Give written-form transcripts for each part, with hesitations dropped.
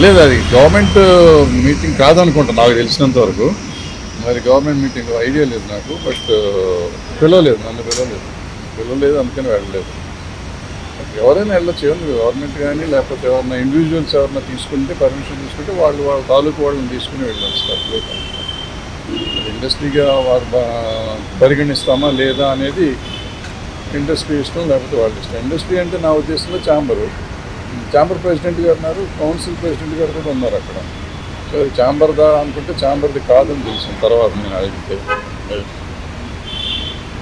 లేదు, అది government meeting కాదనుకుంటా నాకు తెలిసినంత వరకు. మరి గవర్నమెంట్ మీటింగ్ ఐడియా లేదు నాకు. బట్ నన్ను పిలవలేదు, అందుకని వెళ్ళలేదు. ఎవరైనా వెళ్ళొచ్చు, గవర్నమెంట్ కానీ లేకపోతే ఎవరైనా ఇండివిజువల్స్ ఎవరైనా తీసుకుంటే, పర్మిషన్ తీసుకుంటే వాళ్ళ తాలూకు వాళ్ళని తీసుకుని వెళ్ళొచ్చు. ఇండస్ట్రీగా వారు పరిగణిస్తామా లేదా అనేది ఇండస్ట్రీ ఇష్టం, లేకపోతే వాళ్ళ ఇష్టం. ఇండస్ట్రీ అంటే నా ఉద్దేశంలో ఛాంబర్ ప్రెసిడెంట్ గారు ఉన్నారు, కౌన్సిల్ ప్రెసిడెంట్ గారు కూడా ఉన్నారు అక్కడ. సో ఛాంబర్దా అనుకుంటే ఛాంబర్ది కాదని తెలిసిన తర్వాత నేను అడిగితే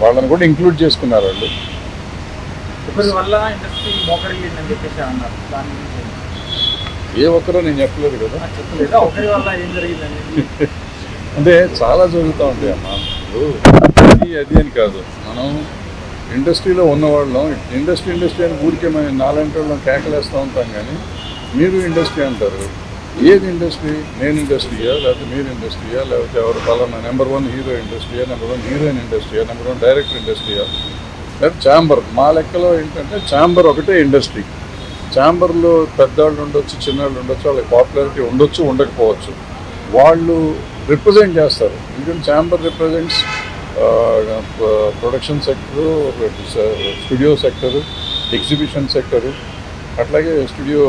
వాళ్ళని కూడా ఇంక్లూడ్ చేసుకున్నారు వాళ్ళు. ఏ ఒక్కరో నేను చెప్పలేదు కదా. అంటే చాలా జరుగుతూ ఉంటాయి అమ్మా. అది అని కాదు, మనం ఇండస్ట్రీలో ఉన్నవాళ్ళం ఇండస్ట్రీ అని ఊరికే మేము నాలాంటి వాళ్ళం కేకలేస్తూ ఉంటాం. కానీ మీరు ఇండస్ట్రీ అంటారు. ఏది ఇండస్ట్రీ? నేను ఇండస్ట్రీయా, లేకపోతే మీరు ఇండస్ట్రీయా, లేకపోతే ఎవరు పలానా నెంబర్ 1 హీరో ఇండస్ట్రీయా, నెంబర్ 1 హీరోయిన్ ఇండస్ట్రీయా, నెంబర్ 1 డైరెక్టర్ ఇండస్ట్రీయా, లేకపోతే ఛాంబర్? మా లెక్కలో ఏంటంటే ఛాంబర్ ఒకటే ఇండస్ట్రీ. ఛాంబర్లో పెద్దవాళ్ళు ఉండొచ్చు, చిన్నవాళ్ళు ఉండొచ్చు, వాళ్ళకి పాపులారిటీ ఉండొచ్చు, ఉండకపోవచ్చు. వాళ్ళు రిప్రజెంట్ చేస్తారు. ఎందుకంటే chamber represents production sector, studio sector, exhibition sector, అట్లాగే studio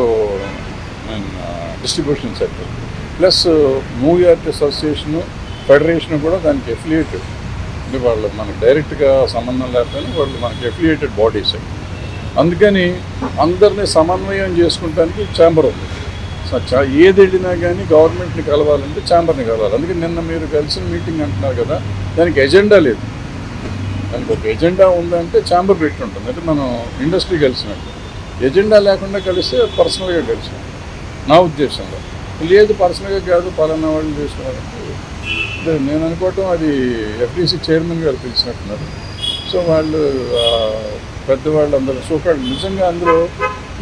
distribution sector, plus movie artist association, federation కూడా దానికి ఎఫిలియేటెడ్. అంటే వాళ్ళు మనకు డైరెక్ట్గా సంబంధం లేకపోయినా వాళ్ళు మనకి ఎఫిలియేటెడ్ బాడీస్. అందుకని అందరినీ సమన్వయం చేసుకుంటానికి ఛాంబర్ ఉంది. ఏది వెళ్ళినా కానీ గవర్నమెంట్ని కలవాలంటే ఛాంబర్ని కలవాలి. అందుకని నిన్న మీరు కలిసిన మీటింగ్ అంటున్నారు కదా, దానికి ఎజెండా లేదు. దానికి ఒక ఎజెండా ఉందంటే ఛాంబర్ పెట్టి ఉంటుంది. అంటే మనం ఇండస్ట్రీ కలిసినట్టు. ఎజెండా లేకుండా కలిస్తే పర్సనల్గా కలిసినట్టు నా ఉద్దేశంలో. లేదు పర్సనల్గా కాదు, పలానా వాళ్ళు చేసుకున్నారంటే నేను అనుకోవటం అది ఎఫ్డీసీ చైర్మన్ గారు పిలిచినట్టున్నారు. సో వాళ్ళు పెద్దవాళ్ళు అందరూ సోకాళ్ళు నిజంగా అందులో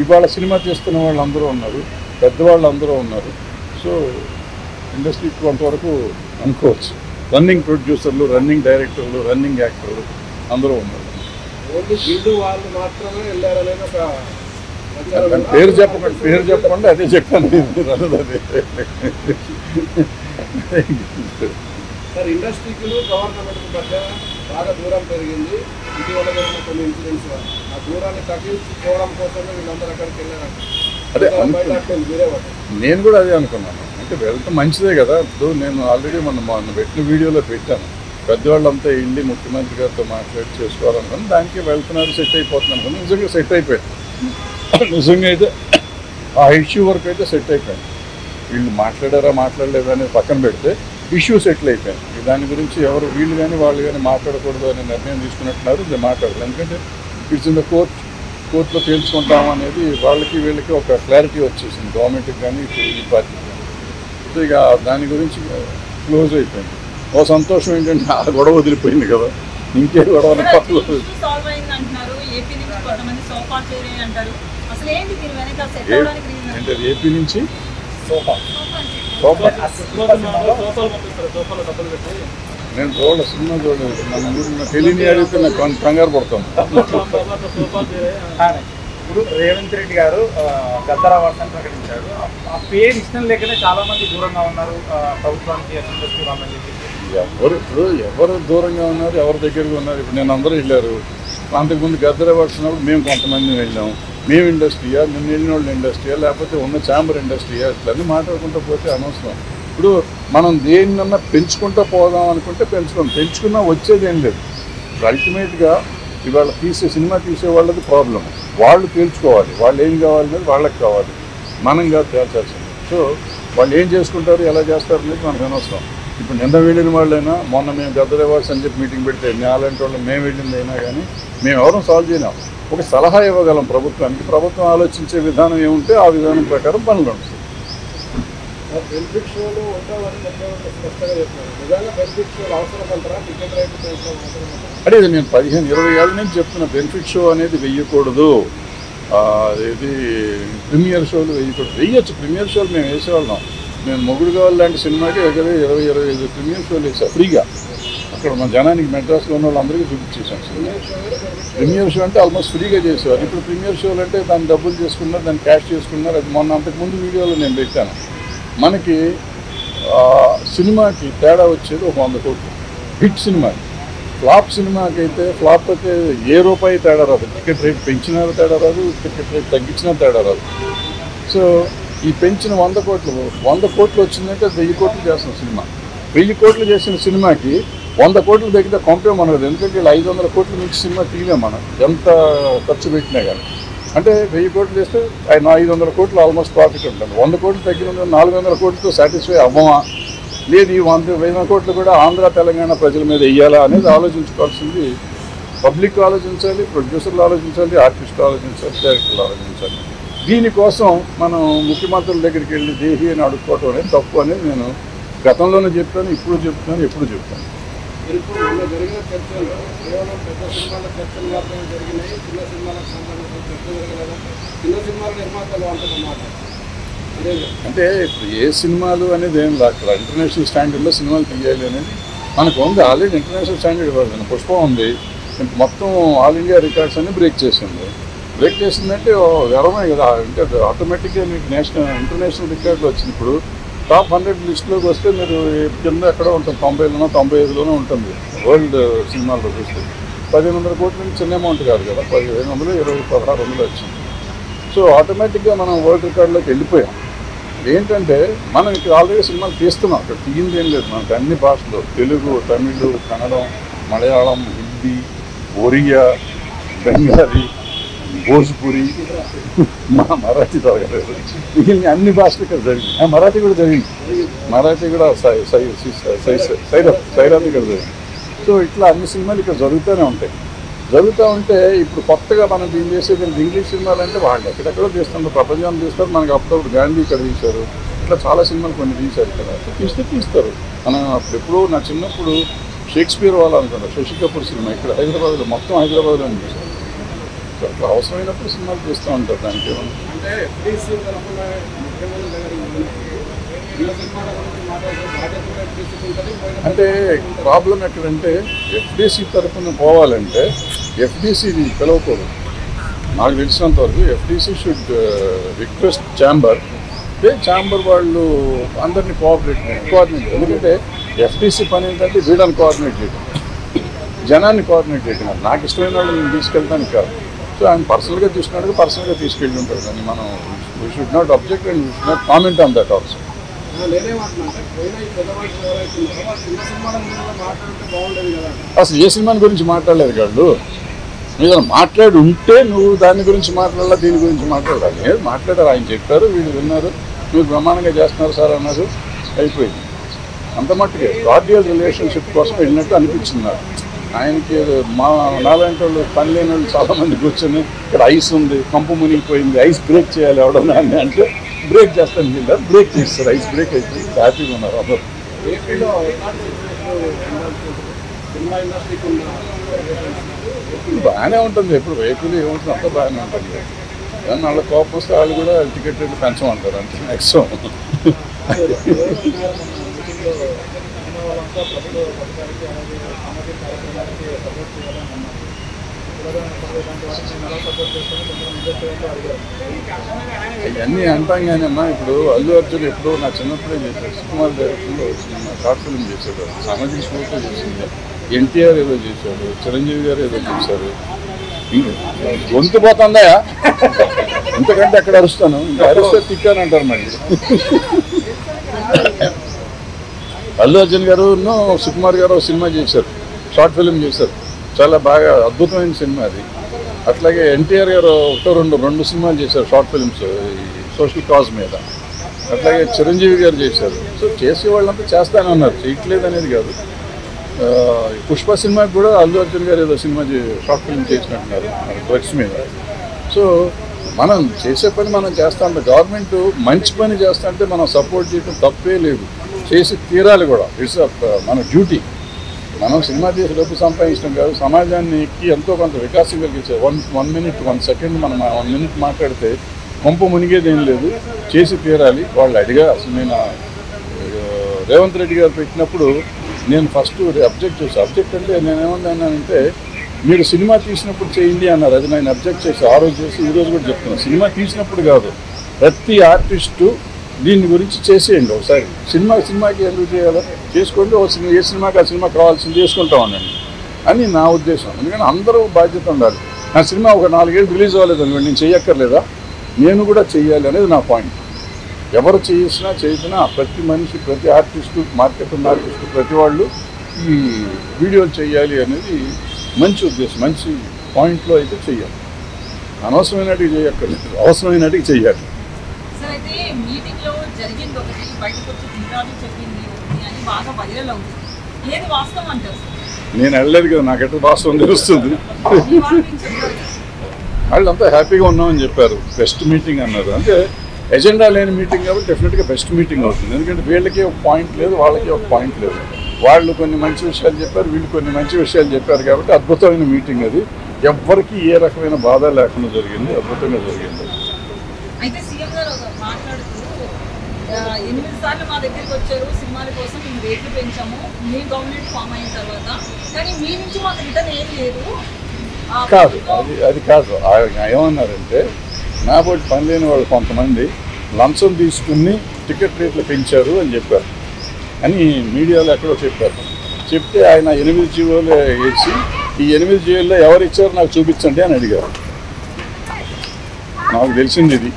ఇవాళ సినిమా చేస్తున్న వాళ్ళు అందరూ ఉన్నారు, పెద్దవాళ్ళు అందరూ ఉన్నారు. సో ఇండస్ట్రీకి కొంతవరకు అనుకోవచ్చు. రన్నింగ్ ప్రొడ్యూసర్లు, రన్నింగ్ డైరెక్టర్లు, రన్నింగ్ యాక్టర్లు అందరూ ఉన్నారు. వాళ్ళు మాత్రమే వెళ్ళారనేది ఒక పేరు చెప్పకుండా అదే చెప్పాను. సార్, ఇండస్ట్రీకి గవర్నమెంట్ మధ్య బాగా దూరం పెరిగింది. ఇటీవల జరిగిన కొన్ని ఇన్సిడెంట్స్ ఆ దూరాన్ని తగ్గించుకోవడం కోసమే వీళ్ళందరూ అక్కడికి వెళ్ళారంట. అదే నేను కూడా అదే అనుకున్నాను. అంటే వెళ్తే మంచిదే కదా. ఇప్పుడు నేను ఆల్రెడీ మొన్న పెట్టిన వీడియోలో పెట్టాను. పెద్దవాళ్ళంతా వెళ్ళి ముఖ్యమంత్రి గారితో మాట్లాడి చేసుకోవాలనుకుని దానికి వెళ్తున్నారు, సెట్ అయిపోతుంది అనుకుని. నిజంగా సెట్ అయిపోయింది. నిజంగా అయితే ఆ ఇష్యూ వరకు అయితే సెట్ అయిపోయింది. వీళ్ళు మాట్లాడలేదా అనేది పక్కన పెడితే ఇష్యూ సెటిల్ అయిపోయింది. దాని గురించి ఎవరు వీళ్ళు కానీ వాళ్ళు కానీ మాట్లాడకూడదు అనే నిర్ణయం తీసుకున్నట్టున్నారు. ఇది మాట్లాడలేదు. ఎందుకంటే ఇట్స్ ఇన్ ద కోర్టులో తేల్చుకుంటాం అనేది వాళ్ళకి వీళ్ళకి ఒక క్లారిటీ వచ్చేసింది, గవర్నమెంట్కి కానీ ఈ పార్టీకి కానీ. సో ఇక దాని గురించి క్లోజ్ అయిపోయింది. ఓ సంతోషం ఏంటంటే ఆ గొడవ వదిలిపోయింది కదా, ఇంకే గొడవ అంటే ఏపీ నుంచి నేను సినిమా చూడలేదు. మన ఊరిలో తెలియని అడిగితే నాకు కంగారు పడతాను. ఇప్పుడు రేవంత్ రెడ్డి గారు గద్దర్ అవార్డ్స్ అని ప్రకటించారు. ఆ పేరు ఇష్టం లేకనే చాలా మంది దూరంగా ఉన్నారు ప్రభుత్వానికి. ఎవరు దూరంగా ఉన్నారు, ఎవరి దగ్గరగా ఉన్నారు? ఇప్పుడు నేను అందరూ వెళ్ళారు. అంతకుముందు గద్దర్ అవార్డ్స్ ఉన్నప్పుడు మేము కొంతమంది వెళ్ళాం. మేము ఇండస్ట్రీయా, నిన్న వెళ్ళిన వాళ్ళు ఇండస్ట్రీయా, లేకపోతే ఉన్న ఛాంబర్ ఇండస్ట్రీయా, ఇట్లన్నీ మాట్లాడుకుంటూ పోతే అనవసరం. ఇప్పుడు మనం దేన్నన్నా పెంచుకుంటూ పోదాం అనుకుంటే పెంచుకున్నా వచ్చేది ఏం లేదు. ఇప్పుడు అల్టిమేట్గా ఇవాళ సినిమా తీసే వాళ్ళది ప్రాబ్లం. వాళ్ళు తేల్చుకోవాలి, వాళ్ళు ఏం కావాలనేది వాళ్ళకి కావాలి, మనం కాదు తేల్చాల్సింది. సో వాళ్ళు ఏం చేసుకుంటారు, ఎలా చేస్తారు అనేది మనకు అనవసరం. ఇప్పుడు నిన్న వెళ్ళిన వాళ్ళైనా, మొన్న మేము గద్దర్ అవార్డ్స్ అని చెప్పి మీటింగ్ పెడితే అలాంటి వాళ్ళు మేము వెళ్ళింది అయినా కానీ మేము ఎవరూ సాల్వ్ చేయలేం. ఒక సలహా ఇవ్వగలం ప్రభుత్వానికి. ప్రభుత్వం ఆలోచించే విధానం ఏముంటే ఆ విధానం ప్రకారం పనులు ఉంటాయి. బెనిఫిట్ షోలు ఉంటామని స్పష్టంగా చెప్తున్నారు. నిజంగా బెనిఫిట్ షోలు అవసరం అంటారా? టికెట్ రేట్లు పెంచడం అవసరం అంటారా? అంటే నేను 15-20 ఏళ్ళ నుంచి చెప్తున్నా, బెనిఫిట్ షో అనేది వెయ్యకూడదు. ఇది ప్రీమియర్ షోలు వెయ్యొచ్చు. ప్రీమియర్ షోలు మేము వేసేవాళ్ళం. నేను మొగుడు కావాలి లాంటి సినిమాకి 20-25 ప్రీమియర్ షోలు వేసా ఫ్రీగా. ఇక్కడ మన జనానికి మెడ్రాస్లో ఉన్న వాళ్ళందరికీ చూపించేసాను సినిమా. ప్రీమియర్ షో అంటే ఆల్మోస్ట్ ఫ్రీగా చేసేవారు. ఇప్పుడు ప్రీమియర్ షోలు అంటే దాన్ని డబ్బులు చేసుకున్నారు, దాన్ని క్యాష్ చేసుకున్నారు. అది మొన్న అంతకుముందు వీడియోలో నేను పెట్టాను. మనకి సినిమాకి తేడా వచ్చేది ఒక 100 కోట్లు. హిట్ సినిమా, ఫ్లాప్ సినిమాకి అయితే ఫ్లాప్ అయితే ఏ రూపాయి తేడా రాదు. టికెట్ రేట్ పెంచినా తేడా రాదు, టికెట్ రేట్ తగ్గించినా తేడా రాదు. సో ఈ పెంచిన 100 కోట్లు వచ్చిందంటే 1000 కోట్లు చేస్తున్న సినిమా. 1000 కోట్లు చేసిన సినిమాకి 100 కోట్లు తగ్గితే కొంపే మనది. ఎందుకంటే వీళ్ళు 500 కోట్ల నుంచి సినిమా తీయలేం మనం, ఎంత ఖర్చు పెట్టినా కానీ. అంటే 1000 కోట్లు చేస్తే 500 కోట్లు ఆల్మోస్ట్ ప్రాఫిట్ ఉంటుంది. 100 కోట్లు తగ్గిన 400 కోట్లతో సాటిస్ఫై అవ్వమా, లేదు ఈ 100 కోట్లు కూడా ఆంధ్ర తెలంగాణ ప్రజల మీద వెయ్యాలా అనేది ఆలోచించుకోవాల్సింది పబ్లిక్ ఆలోచించాలి, ప్రొడ్యూసర్లు ఆలోచించాలి, ఆర్టిస్టులు ఆలోచించాలి, డైరెక్టర్లు ఆలోచించాలి. దీనికోసం మనం ముఖ్యమంత్రుల దగ్గరికి వెళ్ళి దేహి అని అడుక్కోవటం అనేది తప్పు అనేది నేను గతంలోనే చెప్పాను, ఇప్పుడు చెప్తాను, ఎప్పుడు చెప్తాను. ఇప్పుడు జరిగిన చర్చలు కేవలం పెద్ద సినిమాల చర్చలు మాత్రమే జరిగినాయి, చిన్న సినిమాలకు సంబంధించిన చర్చ జరగలేదు. చిన్న సినిమాల నిర్మాతలు అంటున్నమాట అంటే ఇప్పుడు ఏ సినిమాలు అనేది ఏం లేదు. అక్కడ ఇంటర్నేషనల్ స్టాండర్డ్లో సినిమాలు తీయాలి అనేది మనకు ఉంది. ఆల్రెడీ ఇంటర్నేషనల్ స్టాండర్డ్ ఇవ్వాలి. పుష్ప ఉంది, మొత్తం ఆల్ ఇండియా రికార్డ్స్ అన్ని బ్రేక్ చేసింది. బ్రేక్ చేసిందంటే గర్వమే కదా. అంటే ఆటోమేటిక్గా మీకు ఇంటర్నేషనల్ రికార్డులు వచ్చింది. ఇప్పుడు టాప్ 100 లిస్టులోకి వస్తే మీరు కింద ఎక్కడ ఉంటుంది, 90లోనో 95లోనో ఉంటుంది. వరల్డ్ సినిమాల్లో చూస్తే 1500 కోట్ల నుంచి చిన్న అమౌంట్ కాదు కదా. 1500, 20, 1600 వచ్చింది. సో ఆటోమేటిక్గా మనం వరల్డ్ రికార్డులోకి వెళ్ళిపోయాం. ఏంటంటే మనం ఇక్కడ ఆల్రెడీ సినిమాలు తీస్తున్నాం. ఇక్కడ తీయింది ఏం లేదు. మనకు అన్ని భాషలు, తెలుగు, తమిళ్, కన్నడం, మలయాళం, హిందీ, ఒరియా, బెంగాలీ, భోజ్పురి, మరాఠీ జరగలేదు. మిగిలిన అన్ని భాషలు ఇక్కడ జరిగింది. మరాఠీ కూడా జరిగింది. మరాఠీ కూడా సైరాత్ ఇక్కడ జరిగింది. సో ఇట్లా అన్ని సినిమాలు ఇక్కడ జరుగుతూనే ఉంటాయి. జరుగుతూ ఉంటే ఇప్పుడు కొత్తగా మనం దీన్ని చేసేది ఇంగ్లీష్ సినిమాలు అంటే వాళ్ళు ఎక్కడెక్కడో తీస్తున్నారు, ప్రపంచాన్ని తీస్తారు. మనకి అప్పుడప్పుడు గాంధీ ఇక్కడ తీశారు, ఇట్లా చాలా సినిమాలు కొన్ని తీశారు. ఇక్కడ తీస్తారు. మనం అప్పుడెప్పుడు నా చిన్నప్పుడు షేక్స్పియర్ వాళ్ళు అనుకుంటా, శశి కపూర్ సినిమా ఇక్కడ హైదరాబాద్లో, మొత్తం హైదరాబాద్లో తీశారు. సో అట్లా అవసరమైనప్పుడు సినిమాలు తీస్తూ ఉంటారు. దానికి అంటే అంటే ప్రాబ్లం ఎక్కడంటే ఎఫ్డీసీ తరఫున పోవాలంటే ఎఫ్డీసీ పిలవకూడదు. నాకు తెలిసినంత వరకు FDC should request chamber. Chamber వాళ్ళు అందరినీ కోఆర్డినేట్. ఎందుకంటే ఎఫ్డీసీ పని ఏంటంటే వీళ్ళని కోఆర్డినేట్ చేయడం, జనాన్ని కోఆర్డినేట్ చేయడం. నాకు ఇష్టమైన వాళ్ళు నేను తీసుకెళ్తాను కాదు. సో ఆయన పర్సనల్గా తీసుకున్నాడు, పర్సనల్గా తీసుకెళ్ళి ఉంటాడు. కానీ మనం we should not object and we should not comment on that also. అసలు ఏ సినిమాని గురించి మాట్లాడలేదు కాదు. మీరు మాట్లాడి ఉంటే నువ్వు దాని గురించి మాట్లాడాలా, దీని గురించి మాట్లాడాలి. మాట్లాడారు, ఆయన చెప్పారు, వీళ్ళు విన్నారు, మీరు బ్రహ్మాండంగా చేస్తున్నారు సార్ అన్నారు, అయిపోయింది. అంత మట్టుకే కార్డియల్ రిలేషన్షిప్ కోసం వెళ్ళినట్టు అనిపించింది నాకు. ఆయనకి మా నాలాంటి వాళ్ళు పని లేని వాళ్ళు చాలామంది కూర్చొని ఇక్కడ ఐస్ ఉంది, కంపు మునిగిపోయింది, ఐస్ బ్రేక్ చేయాలి ఎవడన్నా అని అంటే బ్రేక్ చేస్తాను వెళ్ళారు, బ్రేక్ చేస్తారు. ఐస్ బ్రేక్ అయిపోయి హ్యాపీగా ఉన్నారు అందరూ. బాగానే ఉంటుంది. ఎప్పుడు వెహికల్ ఏముంటుంది అంతా బాగానే ఉంటుంది. కానీ వాళ్ళ కోపం వస్తే వాళ్ళు కూడా టికెట్ రేట్లు పెంచమంటారు అంతే మ్యాక్సిమం. ఇవన్నీ అంటాం కానీ అమ్మా, ఇప్పుడు అల్లు అర్జున్ ఎప్పుడో నా చిన్నప్పుడే చేశాడు. సుకుమార్ డైరెక్షన్లో వచ్చిన షార్ట్ ఫిల్మ్ చేశాడు, సామాజిక స్ఫూర్తితో చేసింది. ఎన్టీఆర్ ఏదో చేశాడు, చిరంజీవి గారు ఏదో చేశారు. గొంతు పోతుందా ఇంతకంటే అక్కడ అరుస్తాను, ఇంకా అరిస్తే తిక్కానంటారు మళ్ళీ. అల్లు అర్జున్ గారు సుకుమార్ గారు సినిమా చేశారు, షార్ట్ ఫిల్మ్ చేశారు, చాలా బాగా అద్భుతమైన సినిమా అది. అట్లాగే ఎన్టీఆర్ గారు రెండు సినిమాలు చేశారు షార్ట్ ఫిల్మ్స్ సోషల్ కాజ్ మీద. అట్లాగే చిరంజీవి గారు చేశారు. సో చేసే వాళ్ళంతా చేస్తానే ఉన్నారు, చేయట్లేదు అనేది కాదు. పుష్ప సినిమాకి కూడా అల్లు అర్జున్ గారు ఏదో సినిమా షార్ట్ ఫిల్మ్ చేసినట్టున్నారు డ్రగ్స్ మీద. సో మనం చేసే పని మనం చేస్తా ఉంటాం. గవర్నమెంట్ మంచి పని చేస్తా అంటే మనం సపోర్ట్ చేయడం తప్పే లేదు, చేసి తీరాలి కూడా. ఇట్స్ మన డ్యూటీ. మనం సినిమా చేసి డబ్బు సంపాదించడం కాదు, సమాజానికి ఎంతో కొంత వికాసం కలిగించే. 1 minute 1 second మనం 1 minute మాట్లాడితే కొంప మునిగేది ఏం లేదు, చేసి తీరాలి. వాళ్ళు అడిగా అసలు నేను రేవంత్ రెడ్డి గారు పెట్టినప్పుడు నేను ఫస్ట్ అబ్జెక్ట్ చేశాను. అబ్జెక్ట్ అంటే నేనేమన్నానంటే మీరు సినిమా తీసినప్పుడు చేయండి అన్నారు. అది నేను అబ్జెక్ట్ చేసి ఆ రోజు చేసి ఈ రోజు కూడా చెప్తున్నాను. సినిమా తీసినప్పుడు కాదు, ప్రతి ఆర్టిస్టు దీని గురించి చేసేయండి ఒకసారి. సినిమాకి ఎందుకు చేయాలో చేసుకోండి, ఒక సినిమా ఏ సినిమాకి ఆ సినిమా కావాల్సింది చేసుకుంటా ఉండండి అని నా ఉద్దేశం. ఎందుకంటే అందరూ బాధ్యత ఉండాలి. నా సినిమా ఒక 4 ఏళ్ళు రిలీజ్ అవ్వలేదు అనుకోండి, నేను చెయ్యక్కర్లేదా? నేను కూడా చెయ్యాలి అనేది నా పాయింట్. ఎవరు చేసినా ప్రతి మనిషి, ప్రతి ఆర్టిస్టు, మార్కెట్ ఉన్న ఆర్టిస్టు, ప్రతి వాళ్ళు ఈ వీడియోలు చేయాలి అనేది మంచి ఉద్దేశం, మంచి పాయింట్లో అయితే చెయ్యాలి. అనవసరమైనటికి చేయక్కర్లేదు, అవసరమైనటికి చెయ్యాలి. సార్ అయితే మీటింగ్లో జరిగింది ఒకటి, బయటకు వచ్చి తీరాలు చెప్పింది ఒకటి అని బాగా వైరల్ అవుతుంది. ఏది వాస్తవం అంటారు సార్? నేను వెళ్ళలేదు కదా, నాకెట్లా వాస్తవం తెలుస్తుంది. వాళ్ళంతా హ్యాపీగా ఉన్నామని చెప్పారు. బెస్ట్ మీటింగ్ అన్నారు. అంటే ఎజెండా లేని మీటింగ్ కాబట్టి డెఫినెట్గా బెస్ట్ మీటింగ్ అవుతుంది. ఎందుకంటే వీళ్ళకి ఒక పాయింట్ లేదు, వాళ్ళకి ఒక పాయింట్ లేదు. వాళ్ళు కొన్ని మంచి విషయాలు చెప్పారు, వీళ్ళు కొన్ని మంచి విషయాలు చెప్పారు కాబట్టి అద్భుతమైన మీటింగ్ అది. ఎవ్వరికి ఏ రకమైన బాధ లేకుండా జరిగింది, అద్భుతంగా జరిగింది. అయితే సీఎం గారు మాట్లాడుతూ 8 సార్లు మా దగ్గరికి వచ్చారు సినిమాల కోసం, మేము రేట్లు పెంచాము మీ గవర్నమెంట్ ఫామ్ అయిన తర్వాత, కానీ మీ నుంచి మాకు రిటర్న్ ఏం లేదు. కాదు, అది కాదు. ఏమన్నారంటే నాబోటి పని లేని వాళ్ళు కొంతమంది లంచం తీసుకుని టికెట్ రేట్లు పెంచారు అని చెప్పారు అని మీడియాలో ఎక్కడో చెప్పారు. చెప్తే ఆయన 8 జీవోలు వేసి ఈ 8 జీవోల్లో ఎవరు ఇచ్చారో నాకు చూపించండి అని అడిగారు. నాకు తెలిసింది ఇది.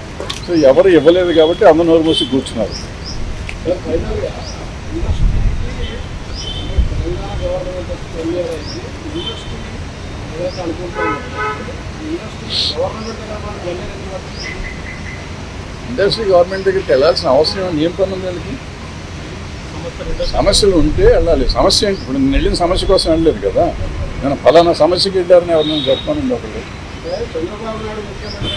సో ఎవరు ఇవ్వలేదు కాబట్టి అందరూ నోరు మూసి కూర్చున్నారు. ఇండస్ట్రీ గవర్నమెంట్ దగ్గరికి వెళ్ళాల్సిన అవసరం ఏం పని ఉంది? వాళ్ళకి సమస్యలు ఉంటే వెళ్ళాలి. సమస్య ఏంటి? ఇప్పుడు నేను వెళ్ళిన సమస్య కోసం వెళ్ళలేదు కదా. నేను ఫలానా సమస్యకి వెళ్ళారని ఎవరిని చెప్పానండి ఒకళ్ళు. చంద్రబాబు నాయుడు ముఖ్యమంత్రి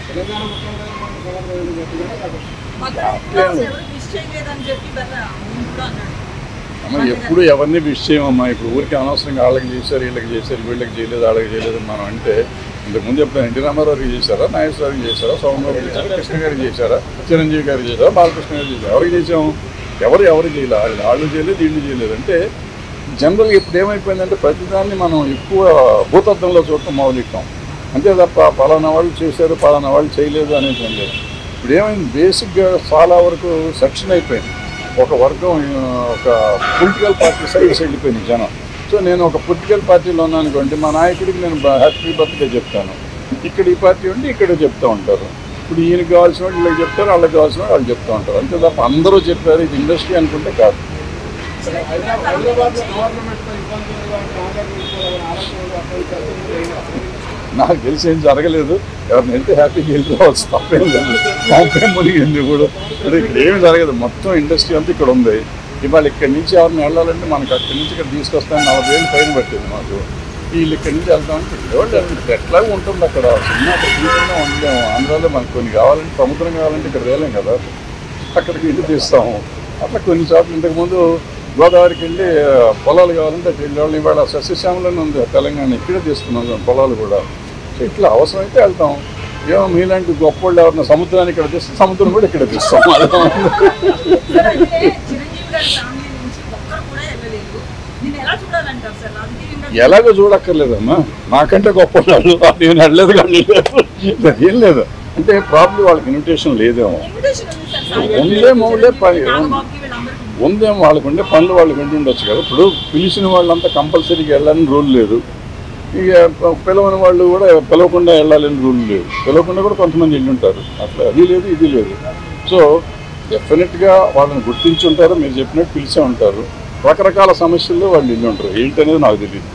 తెలంగాణ అమ్మ ఎప్పుడు ఎవరిని విష్ చేయమమ్మా. ఇప్పుడు ఊరికి అనవసరంగా వాళ్ళకి చేశారు, వీళ్ళకి చేశారు, వీళ్ళకి చేయలేదు, వాళ్ళకి చేయలేదు మనం అంటే. ఇంతకుముందు ఎప్పుడైనా ఎన్టీ రామారావుకి చేశారా, నాగేశ్వరరావుకి చేశారా, సోమరావుకి చేశారా, కృష్ణ గారికి చేశారా, చిరంజీవి గారికి చేశారా, బాలకృష్ణ గారికి చేశారు? ఎవరికి చేసాము? ఎవరు చేయలేదు. వాళ్ళు చేయలేదు, వీళ్ళు చేయలేదు. అంటే జనరల్గా ఇప్పుడు ఏమైపోయిందంటే ప్రతిదాన్ని మనం ఎక్కువ భూతత్వంలో చూడటం మొదలెట్టాం. అంతే తప్ప పలానా వాళ్ళు చేశారు, పలానా వాళ్ళు చేయలేదు అనేది ఏం లేదు. ఇప్పుడు ఏమైంది, బేసిక్గా చాలా వరకు సెక్షన్ అయిపోయింది. ఒక వర్గం, ఒక పొలిటికల్ పార్టీ సైడ్స్ వెళ్ళిపోయింది జనం. సో నేను ఒక పొలిటికల్ పార్టీలో ఉన్నాను అనుకోండి, మా నాయకుడికి నేను హ్యాపీ బర్త్డే చెప్తాను. ఇక్కడ ఈ పార్టీ ఉండి ఇక్కడ చెప్తూ ఉంటారు. ఇప్పుడు ఈయనకి కావాల్సిన వాళ్ళు వీళ్ళకి చెప్తారు, వాళ్ళకి కావాల్సిన వాళ్ళు చెప్తూ ఉంటారు. అంతే తప్ప అందరూ చెప్పారు ఇది ఇండస్ట్రీ అనుకుంటే కాదు. నాకు తెలిసి ఏం జరగలేదు. ఎవరిని వెళ్తే హ్యాపీగా వెళ్ళి రావచ్చు, తప్పేం లేదు. కాంపేం మునిగింది కూడా. ఇక్కడ ఏమి జరగదు. మొత్తం ఇండస్ట్రీ అంతా ఇక్కడ ఉంది. ఇవాళ ఇక్కడి నుంచి ఎవరిని వెళ్ళాలంటే మనకు అక్కడి నుంచి ఇక్కడ తీసుకొస్తాను 40 ఏళ్ళు పైన పట్టింది మాకు. వీళ్ళు ఇక్కడి నుంచి వెళ్తామంటే ఇక్కడ ఎట్లాగో ఉంటుంది. అక్కడ సినిమా అక్కడ తీసుకున్నా ఉండలేము. ఆంధ్రాలో మనకు కొన్ని కావాలంటే సముద్రం కావాలంటే ఇక్కడ వేలేం కదా, అక్కడికి వెళ్ళి తీస్తాము. అట్లా కొన్ని చోట్ల ఇంతకుముందు గోదావరికి వెళ్ళి పొలాలు కావాలంటే అక్కడ వెళ్ళేవాళ్ళు. ఇవాళ సస్యశ్యామలోనే ఉంది తెలంగాణ, ఇక్కడే తీసుకున్నాం పొలాలు కూడా. సో ఇట్లా అవసరమైతే వెళ్తాం. ఏమో మీలాంటి గొప్ప వాళ్ళు ఎవరన్నా సముద్రాన్ని ఇక్కడ తీస్తే సముద్రం కూడా ఇక్కడ తీస్తాం. ఎలాగో చూడక్కర్లేదమ్మా, నాకంటే గొప్ప వాళ్ళు నేను వెళ్ళలేదు కానీ ఏం లేదు. అంటే ప్రాబ్లం వాళ్ళకి ఇన్విటేషన్ లేదేమో, ఉందేమో వాళ్ళకు ఉండే పనులు వాళ్ళకి ఉండొచ్చు కదా. ఇప్పుడు పిలిచిన వాళ్ళంతా కంపల్సరీగా వెళ్ళాలని రూల్ లేదు. ఇక పిలవని వాళ్ళు కూడా పిలవకుండా వెళ్ళాలని రూల్ లేదు. పిలవకుండా కూడా కొంతమంది వెళ్ళి ఉంటారు. అట్లా అది లేదు ఇది లేదు. సో డెఫినెట్గా వాళ్ళని గుర్తించి ఉంటారు, మీరు చెప్పినట్టు పిలిచే ఉంటారు. రకరకాల సమస్యల్లో వాళ్ళు వెళ్ళి ఉంటారు. ఏంటనేది నాకు తెలియదు.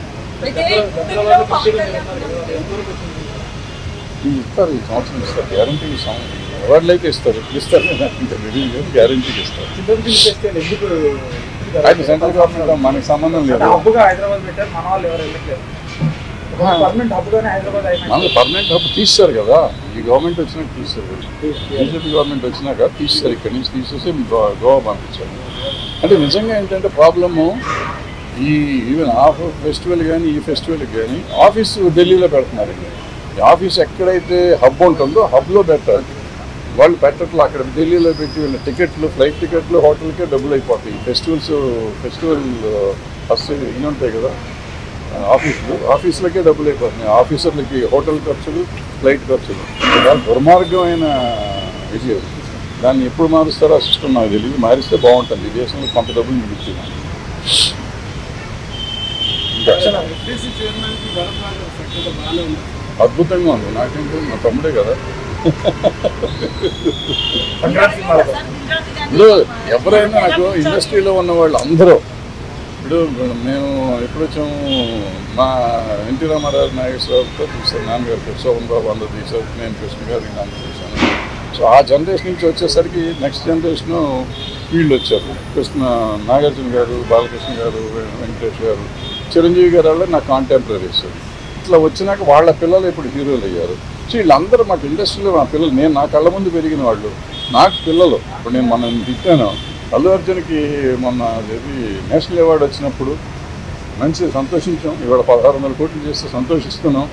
ఇస్తారు, ఈ సంవత్సరం ఇస్తారు, గ్యారంటీ ఇస్తాం. అవార్డులు అయితే ఇస్తారు గ్యారంటీకి ఇస్తారు. అయితే సెంట్రల్ గవర్నమెంట్ మనకి సంబంధం లేదు. మనకి పర్మనెంట్ హబ్ తీస్తారు కదా, ఈ గవర్నమెంట్ వచ్చినాక తీస్తారు. బీజేపీ గవర్నమెంట్ వచ్చినాక తీస్తారు. ఇక్కడి నుంచి తీసేసి గోవా పంపించారు. అంటే నిజంగా ఏంటంటే ప్రాబ్లము, ఈ ఈవెన్ ఆ ఫెస్టివల్ కానీ ఈ ఫెస్టివల్కి కానీ ఆఫీసు ఢిల్లీలో పెడుతున్నారు. ఈ ఆఫీస్ ఎక్కడైతే హబ్ ఉంటుందో హబ్లో పెట్టాలి. వాళ్ళు పెట్టట్లు అక్కడ ఢిల్లీలో పెట్టి వీళ్ళ టికెట్లు, ఫ్లైట్ టికెట్లు, హోటల్కే డబ్బులు అయిపోతాయి. ఫెస్టివల్ ఫస్ట్ ఇవి ఉంటాయి కదా ఆఫీసులకే డబ్బులు అయిపోతున్నాయి. ఆఫీసర్లకి హోటల్ ఖర్చులు, ఫ్లైట్ ఖర్చులు. చాలా దుర్మార్గమైన విజయం. దాన్ని ఎప్పుడు మారుస్తారో ఆ సిస్టమ్ నాకు తెలియదు. మారిస్తే బాగుంటుంది. ఈ దేశంలో కొంత డబ్బులు మిగులుతుంది. అద్భుతంగా ఉంది. నాకేంటి మా తమ్ముడే కదా. ఇప్పుడు ఎవరైనా నాకు ఇండస్ట్రీలో ఉన్న వాళ్ళు అందరూ ఇప్పుడు మేము ఎప్పుడు వచ్చాము మా ఎన్టీ రామారావు నాగేశ్వరరావుతో చూసాను, నాన్నగారు శోభన్ బాబు అందరూ తీసారు, నేను కృష్ణ గారికి నాన్న చూశాను. సో ఆ జనరేషన్ నుంచి వచ్చేసరికి నెక్స్ట్ జనరేషను వీళ్ళు వచ్చారు. నాగార్జున గారు, బాలకృష్ణ గారు, వెంకటేష్ గారు, చిరంజీవి గారు వాళ్ళు నా కాంటెంపరీస్. ఇట్లా వచ్చినాక వాళ్ళ పిల్లలు ఇప్పుడు హీరోలు అయ్యారు. సో వీళ్ళందరూ మాకు ఇండస్ట్రీలో మా పిల్లలు, నేను నా కళ్ళ ముందు పెరిగిన వాళ్ళు నాకు పిల్లలు. ఇప్పుడు నేను మనం తిట్టాను అల్లు అర్జున్కి మొన్న నేషనల్ అవార్డు వచ్చినప్పుడు మంచి సంతోషించాం. ఇవాళ 1600 కోట్లు చేస్తే సంతోషిస్తున్నాం.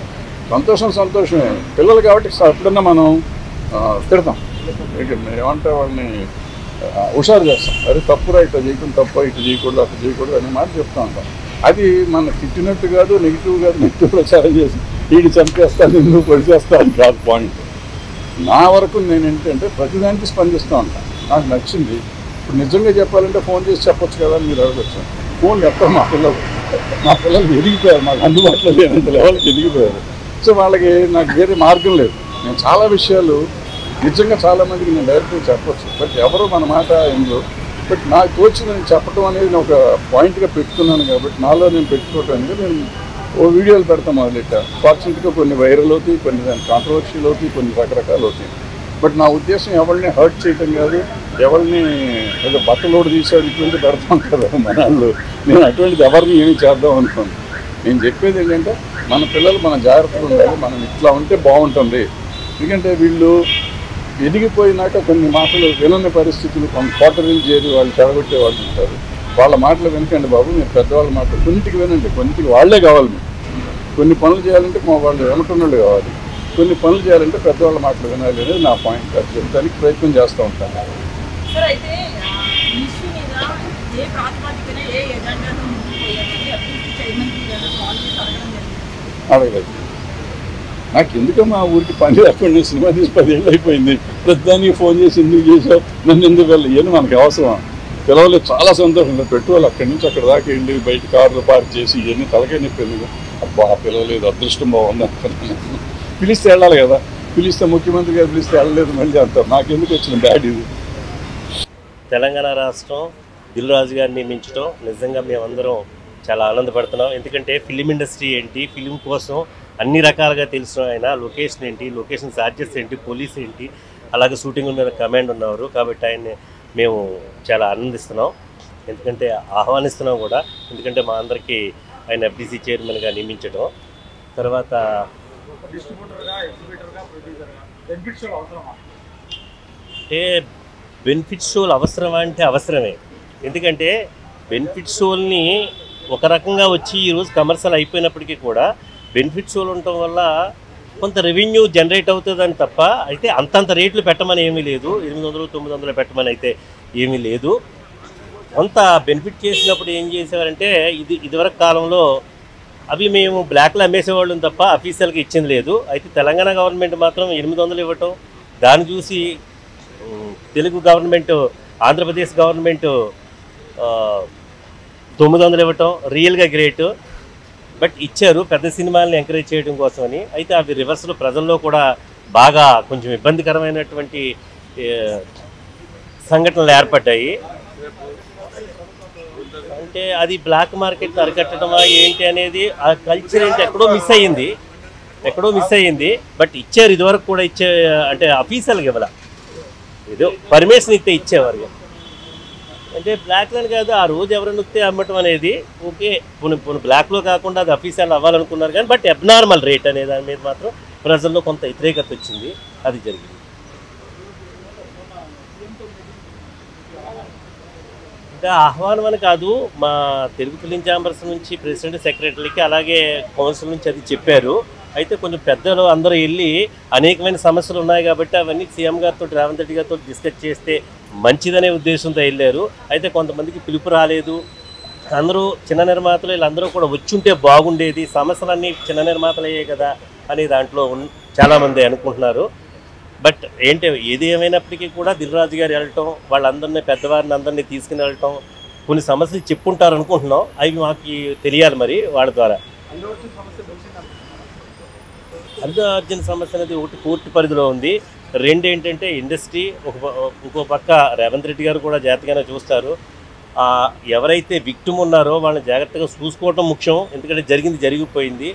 సంతోషమే. పిల్లలు కాబట్టి ఎప్పుడన్నా మనం తిడతాం, ఏమంటే వాళ్ళని హుషారు చేస్తాం. అరే తప్పురా, ఇట్లా చేయకుండా తప్ప, ఇట్లా చేయకూడదు, అట్లా చేయకూడదు అనే మాట చెప్తా ఉంటాం. అది మన తిట్టినట్టు కాదు, నెగిటివ్ ప్రచారం చేసి వీడి చంపేస్తాను, ఎందుకు పొడిచేస్తాను కాదు పాయింట్. నా వరకు నేను ఏంటంటే ప్రతిదానికి స్పందిస్తూ ఉంటాను. నాకు నచ్చింది. ఇప్పుడు నిజంగా చెప్పాలంటే ఫోన్ చేసి చెప్పొచ్చు కదా అని మీరు అడగచ్చు. ఫోన్ చెప్పారు మా పిల్లలు ఎదిగిపోయారు, మాకు అందుబాటులో లేనంత లెవెల్కి ఎదిగిపోయారు. సో వాళ్ళకి నాకు వేరే మార్గం లేదు. నేను చాలా విషయాలు నిజంగా చాలామందికి నేను డైరెక్ట్గా చెప్పొచ్చు, బట్ ఎవరు మన మాట ఏందో. బట్ నాకు తోచి నేను చెప్పడం అనేది నేను ఒక పాయింట్గా పెట్టుకున్నాను కాబట్టి నాలో నేను పెట్టుకోవటానికి నేను ఓ వీడియోలు పెడతాం మొదలెట్టా. ఫార్చునేట్గా కొన్ని వైరల్ అవుతాయి, కొన్ని దాని కాంట్రవర్షియల్ అవుతాయి, కొన్ని రకరకాలు అవుతాయి. బట్ నా ఉద్దేశం ఎవరిని హర్ట్ చేయటం కాదు, ఎవరిని ఏదో బట్టలోడు తీసాడు ఇటువంటి పెడతాం కదా మన వాళ్ళు. నేను అటువంటిది ఎవరిని ఏమి చేద్దాం అనుకోండి. నేను చెప్పేది ఏంటంటే మన పిల్లలు మన జాగ్రత్తగా ఉండాలి. మనం ఇట్లా ఉంటే బాగుంటుంది. ఎందుకంటే వీళ్ళు ఎదిగిపోయినాక కొన్ని మాటలు వినని పరిస్థితులు, కొన్ని కోటరీలు చేరి వాళ్ళు చెడగొట్టే వాళ్ళు ఉంటారు. వాళ్ళ మాటలు వినకండి బాబు, మీరు పెద్దవాళ్ళ మాటలు కొన్నిటికి వినండి. కొన్నిటికి వాళ్ళే కావాలి. మీరు కొన్ని పనులు చేయాలంటే మా వాళ్ళు వెనకున్నోళ్ళు కావాలి, కొన్ని పనులు చేయాలంటే పెద్దవాళ్ళ మాటలు వినాలి అనేది నా పాయింట్. అది చెప్తానికి ప్రయత్నం చేస్తూ ఉంటాను. అడగలేదు. నాకు ఎందుకు మా ఊరికి పని లేకుండా సినిమా తీసి 10 ఏళ్ళు అయిపోయింది. ప్రతిదానికి ఫోన్ చేసి ఎందుకు చేసావు, నన్ను ఎందుకు వెళ్ళి, ఇవన్నీ మనకి అవసరం. పిలవలేదు, చాలా సంతోషంగా పెట్టుకోవాలి. అక్కడి నుంచి అక్కడ దాకా వెళ్ళి బయట కార్లు పార్క్ చేసి ఇవన్నీ తలకాయ నొప్పి ఎందుకు. అబ్బా పిలవలేదు, అదృష్టం బాగుంది అనుకున్నాను. పిలిస్తే వెళ్ళాలి కదా, పిలిస్తే ముఖ్యమంత్రి గారు పిలిస్తే వెళ్ళలేదు మళ్ళీ అంటారు. నాకెందుకు వచ్చిన బ్యాడ్ ఇది. తెలంగాణ రాష్ట్రం దిల్ రాజు గారిని నియమించడం నిజంగా మేమందరం చాలా ఆనందపడుతున్నాం. ఎందుకంటే ఫిలిం ఇండస్ట్రీ ఏంటి, ఫిలిం కోసం అన్ని రకాలుగా తెలిసిన ఆయన, లొకేషన్ ఏంటి, లొకేషన్ ఛార్జెస్ ఏంటి, పోలీస్ ఏంటి, అలాగే షూటింగ్ మీద కమాండ్ ఉన్నారు. కాబట్టి ఆయన్ని మేము చాలా ఆనందిస్తున్నాం, ఎందుకంటే ఆహ్వానిస్తున్నాం కూడా. ఎందుకంటే మా అందరికీ ఆయన ఎఫ్డీసీ చైర్మన్గా నియమించడం. తర్వాత అంటే బెనిఫిట్ షోలు అవసరమా అంటే అవసరమే. ఎందుకంటే బెనిఫిట్ షోల్ని ఒక రకంగా వచ్చి ఈరోజు కమర్షియల్ అయిపోయినప్పటికీ కూడా బెనిఫిట్ షోలు ఉండటం వల్ల కొంత రెవెన్యూ జనరేట్ అవుతుందని తప్ప అయితే అంతంత రేట్లు పెట్టమని ఏమీ లేదు. 800, 900 పెట్టమని అయితే ఏమీ లేదు. కొంత బెనిఫిట్ చేసినప్పుడు ఏం చేసేవారంటే ఇదివరకు కాలంలో అవి మేము బ్లాక్లో అమ్మేసేవాళ్ళం తప్ప అఫీషియల్గా ఇచ్చింది లేదు. అయితే తెలంగాణ గవర్నమెంట్ మాత్రం 800 ఇవ్వటం, దాన్ని చూసి తెలుగు గవర్నమెంట్, ఆంధ్రప్రదేశ్ గవర్నమెంట్ 900 ఇవ్వటం రియల్గా గ్రేట్. బట్ ఇచ్చారు పెద్ద సినిమాలను ఎంకరేజ్ చేయడం కోసమని. అయితే అవి రివర్స్లో ప్రజల్లో కూడా బాగా కొంచెం ఇబ్బందికరమైనటువంటి సంఘటనలు ఏర్పడ్డాయి. అంటే అది బ్లాక్ మార్కెట్ అరికట్టడమా ఏంటి అనేది ఆ కల్చర్ ఏంటి ఎక్కడో మిస్ అయ్యింది. బట్ ఇచ్చారు, ఇదివరకు కూడా ఇచ్చే అంటే అఫీషియల్గా ఇవ్వాల, ఏదో పర్మిషన్ ఇస్తే ఇచ్చేవారు. అంటే బ్లాక్లని కాదు, ఆ రోజు ఎవరైనా వస్తే అమ్మటం అనేది ఓకే. పోనీ బ్లాక్లో కాకుండా అది అఫీషియల్ అవ్వాలనుకున్నారు కానీ బట్ అబ్నార్మల్ రేట్ అనే దాని మీద మాత్రం ప్రజల్లో కొంత వ్యతిరేకత వచ్చింది. అది జరిగింది. అంటే ఆహ్వానం అని కాదు, మా తెలుగు ఫిలిం ఛాంబర్స్ నుంచి ప్రెసిడెంట్, సెక్రటరీకి అలాగే కౌన్సిల్ నుంచి అది చెప్పారు. అయితే కొంచెం పెద్దలు అందరూ వెళ్ళి అనేకమైన సమస్యలు ఉన్నాయి కాబట్టి అవన్నీ సీఎం గారితో రేవంత్ రెడ్డి గారితో డిస్కస్ చేస్తే మంచిదనే ఉద్దేశంతో వెళ్ళారు. అయితే కొంతమందికి పిలుపు రాలేదు. అందరూ చిన్న నిర్మాతలు వీళ్ళందరూ కూడా వచ్చుంటే బాగుండేది, సమస్యలన్నీ చిన్న నిర్మాతలు అయ్యాయి కదా అని దాంట్లో చాలామంది అనుకుంటున్నారు. బట్ ఏది ఏమైనప్పటికీ కూడా దిల్ రాజు గారు వెళ్ళటం, వాళ్ళందరినీ పెద్దవారిని అందరినీ తీసుకుని వెళ్ళటం, కొన్ని సమస్యలు చెప్పుంటారు అనుకుంటున్నాం. అవి మాకు తెలియాలి మరి వాళ్ళ ద్వారా. అల్లు అర్జున్ సమస్య అనేది ఒకటి కోర్టు పరిధిలో ఉంది. రెండు ఏంటంటే ఇండస్ట్రీ, ఇంకో పక్క రేవంత్ రెడ్డి గారు కూడా జాగ్రత్తగానే చూస్తారు. ఎవరైతే విక్టిమ్ ఉన్నారో వాళ్ళని జాగ్రత్తగా చూసుకోవటం ముఖ్యం. ఎందుకంటే జరిగిపోయింది.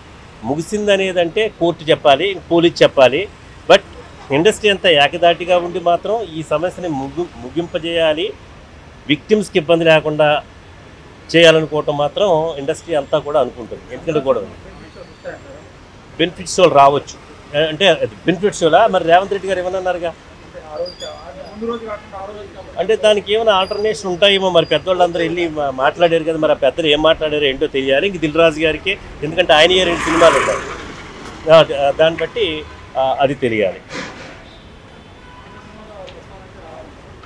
ముగిసింది అనేది అంటే కోర్టు చెప్పాలి, పోలీసు చెప్పాలి. బట్ ఇండస్ట్రీ అంతా ఏకదాటిగా ఉండి మాత్రం ఈ సమస్యని ముగింపజేయాలి, విక్టిమ్స్కి ఇబ్బంది లేకుండా చేయాలనుకోవటం మాత్రం ఇండస్ట్రీ అంతా కూడా అనుకుంటుంది. ఎందుకంటే కూడా బెనిఫిట్స్ వాళ్ళు రావచ్చు అంటే బెనిఫిట్స్ వల్ల మరి రేవంత్ రెడ్డి గారు ఏమన్నారుగా, అంటే దానికి ఏమైనా ఆల్టర్నేషన్ ఉంటాయేమో. మరి పెద్దవాళ్ళందరూ వెళ్ళి మాట్లాడారు కదా, మరి ఆ పెద్దలు ఏం మాట్లాడారు ఏంటో తెలియాలి. ఇంక దిల్ రాజు గారికి, ఎందుకంటే ఆయన 2 సినిమాలు ఉన్నాయి, దాన్ని బట్టి అది తెలియాలి.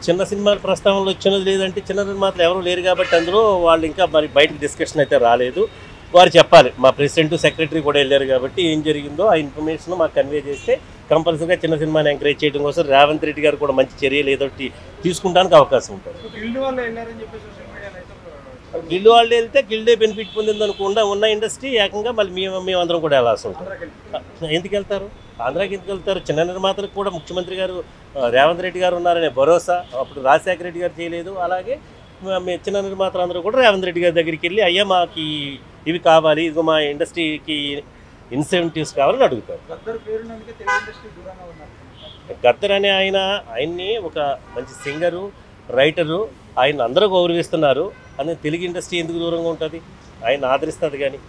చిన్న సినిమాల ప్రస్తావనలు వచ్చినది లేదంటే చిన్న నిర్మాతలు ఎవరు లేరు కాబట్టి అందులో వాళ్ళు ఇంకా మరి బయటకు డిస్కషన్ అయితే రాలేదు. వారు చెప్పాలి. మా ప్రెసిడెంట్, సెక్రటరీ కూడా వెళ్ళారు కాబట్టి ఏం జరిగిందో ఆ ఇన్ఫర్మేషన్ మాకు కన్వే చేస్తే కంపల్సరీగా చిన్న సినిమాని ఎంకరేజ్ చేయడం కోసం రేవంత్ రెడ్డి గారు కూడా మంచి చర్యలు ఏదో తీసుకోవడానికి అవకాశం ఉంటుంది. గిల్డ్ వాళ్ళు వెళ్తే గిల్డే బెనిఫిట్ పొందింది అనుకుండా ఉన్న ఇండస్ట్రీ ఏకంగా మళ్ళీ మేమందరం కూడా వెళ్ళాల్సి ఉంటుంది. ఎందుకు వెళ్తారు? ఆంధ్రాకి ఎందుకు వెళ్తారు? చిన్న నిర్మాతలకు కూడా ముఖ్యమంత్రి గారు రేవంత్ రెడ్డి గారు ఉన్నారనే భరోసా అప్పుడు రాజశేఖర రెడ్డి గారు చేయలేదు. అలాగే చిన్న నిర్మాతలు అందరూ కూడా రేవంత్ రెడ్డి గారి దగ్గరికి వెళ్ళి అయ్యా మాకు ఇవి కావాలి, ఇదిగో మా ఇండస్ట్రీకి ఇన్సెంటివ్స్ కావాలని అడుగుతారు. గద్దర్ అనే ఆయన్ని ఒక మంచి సింగరు, రైటరు, ఆయన అందరూ గౌరవిస్తున్నారు. అని తెలుగు ఇండస్ట్రీ ఎందుకు దూరంగా ఉంటుంది? ఆయన ఆదరిస్తుంది కానీ